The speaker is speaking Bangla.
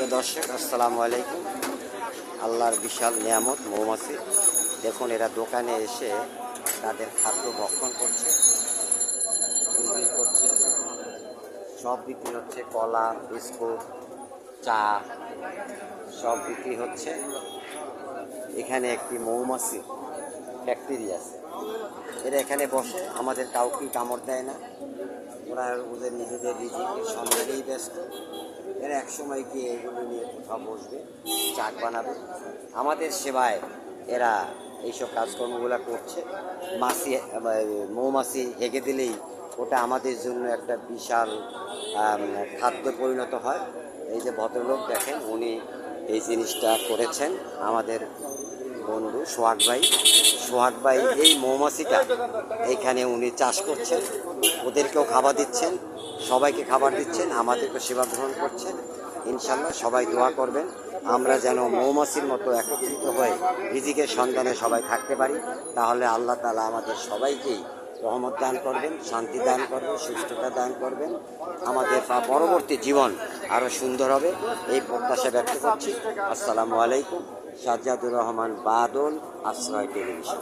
প্রিয় দর্শক, আসসালামু আলাইকুম। আল্লাহর বিশাল নিয়ামত মৌমাছি। দেখুন, এরা দোকানে এসে তাদের খাদ্য ভক্ষণ করছে, বিক্রি করছে। সব বিক্রি হচ্ছে, কলা, বিস্কুট, চা সব বিক্রি হচ্ছে। এখানে একটি মৌমাছি ফ্যাক্টরি আছে। এরা এখানে বসে, আমাদের কাউকেই কামড় দেয় না। ওরা ওদের নিজেদের রিজিকের সন্ধানেই ব্যস্ত। এরা একসময় গিয়ে এগুলো নিয়ে কোথাও বসবে, চাক বানাবে। আমাদের সেবায় এরা এইসব কাজকর্মগুলো করছে। মৌমাছি হেগে দিলেই ওটা আমাদের জন্য একটা বিশাল খাদ্য পরিণত হয়। এই যে ভদ্রলোক দেখেন, উনি এই জিনিসটা করেছেন। আমাদের বন্ধু সোহাগ ভাই এই মৌমাছিটা এইখানে উনি চাষ করছেন, ওদেরকেও খাবার দিচ্ছেন, সবাইকে খাবার দিচ্ছেন, আমাদেরকে সেবা গ্রহণ করছেন। ইনশাল্লাহ সবাই দোয়া করবেন, আমরা যেন মৌমাছির মতো একত্রিত হয়ে রিজিকের সন্ধানে সবাই থাকতে পারি। তাহলে আল্লাহ তাআলা আমাদের সবাইকেই রহমত দান করবেন, শান্তি দান করবেন, সুস্থতা দান করবেন। আমাদের পরবর্তী জীবন আরও সুন্দর হবে, এই প্রত্যাশা ব্যক্ত করছি। আসসালামু আলাইকুম। সাজ্জাদুর রহমান বাদল, আশ্রয় টেলিভিশন।